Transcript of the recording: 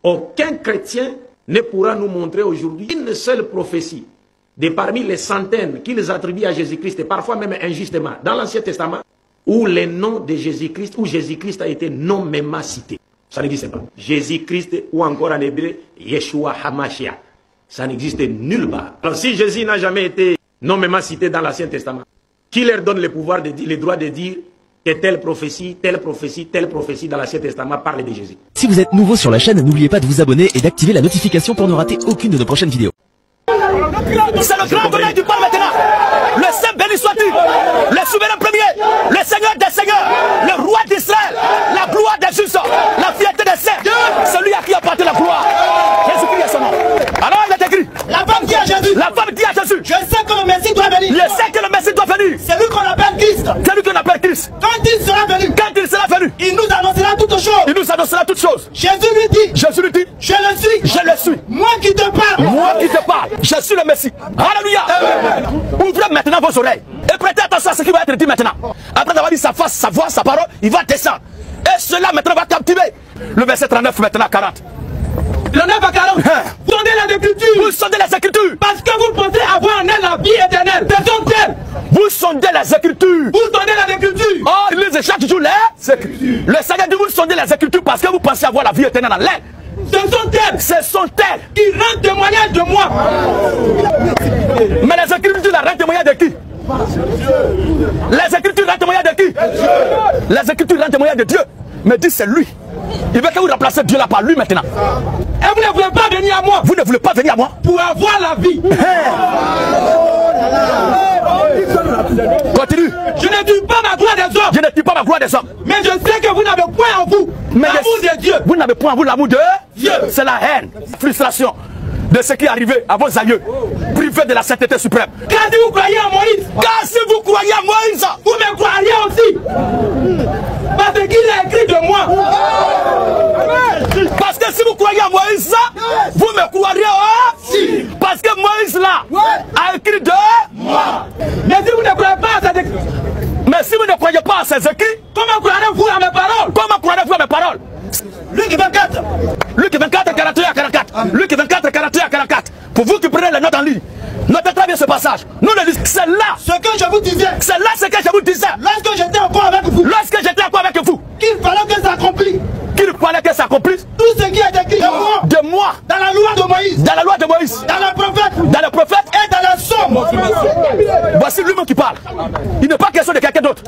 Aucun chrétien ne pourra nous montrer aujourd'hui une seule prophétie de parmi les centaines qu'ils attribuent à Jésus-Christ, et parfois même injustement, dans l'Ancien Testament, où le nom de Jésus-Christ, où Jésus-Christ a été nommément cité. Ça n'existe pas. Jésus-Christ, ou encore en hébreu, Yeshua HaMashiach. Ça n'existe nulle part. Alors si Jésus n'a jamais été nommément cité dans l'Ancien Testament, qui leur donne le pouvoir, le droit de dire que telle prophétie dans l'Ancien Testament parle de Jésus? Si vous êtes nouveau sur la chaîne, n'oubliez pas de vous abonner et d'activer la notification pour ne rater aucune de nos prochaines vidéos. C'est le grand tonnerre du parle maintenant. Le Saint béni soit-il, le souverain premier, le Seigneur des seigneurs, le roi d'Israël, la gloire des justes, la fierté des saints, celui à qui appartient la gloire. Jésus-Christ est son nom. Alors il est écrit, la femme dit à Jésus, je sais que le Messie doit venir. Je sais que le Messie doit venir. C'est lui qu'on appelle Christ. C'est lui qu'on appelle Christ. Quand il sera venu, il nous annoncera toutes choses. Il nous annoncera toutes choses. Jésus lui dit, je le suis. Je le suis. Moi qui te parle. Moi qui te parle. Je suis le Messie. Alléluia. Ouvrez maintenant vos oreilles et prêtez attention à ce qui va être dit maintenant. Après avoir dit sa face, sa voix, sa parole, il va descendre. Et cela maintenant va captiver. Le verset 39 maintenant à 40. 39 à 40. Vous sondez les Écritures. Vous sondez les Écritures. Parce que vous pensez avoir en elle la vie éternelle. C'est donc elle. Vous sondez les Écritures. Vous sondez les Écritures. Oh, il lisez chaque jour les Écritures. Le Seigneur dit vous sondez les Écritures parce que vous pensez avoir la vie éternelle en elle. Ce sont elles qui rendent témoignage de moi. Mais les Écritures rendent témoignage de qui? Les Écritures rendent témoignage de qui? Les Écritures rendent témoignage de Dieu. Mais dit c'est lui. Il veut que vous remplacez Dieu là par lui maintenant. Et vous ne voulez pas venir à moi. Vous ne voulez pas venir à moi pour avoir la vie. Continue. Je ne tue pas ma gloire des hommes. Je ne tue pas ma gloire des hommes. Mais je sais que vous n'avez point en vous l'amour de Dieu. Vous n'avez point en vous l'amour de Dieu. C'est la haine, frustration de ce qui est arrivé à vos aïeux, privés de la sainteté suprême. Car si vous croyez en Moïse, vous me croiriez aussi. Parce qu'il a écrit de moi. Parce que si vous croyez en Moïse, vous me croiriez aussi. Parce que Moïse là a écrit de moi. Mais si vous ne croyez pas à ces écrits, ces écrits, comment croirez-vous à mes paroles? Comment croirez-vous à mes paroles? Luc 24. Luc 24, 41 à 44. Luc 24, 41 à 44. Pour vous qui prenez les notes en ligne, notez très bien ce passage. Nous le disons, c'est là ce que je vous disais. C'est là ce que je vous disais. Lorsque j'étais encore avec vous. Lorsque j'étais encore avec vous. Qu'il fallait que ça accomplisse. Qu'il fallait que ça accomplisse. Tout ce qui est écrit de moi. Dans la loi de Moïse. Dans la loi de Moïse. Dans le prophète. Dans le prophète. Et dans la somme. Voici lui-même qui parle. Il n'est pas question de quelqu'un d'autre.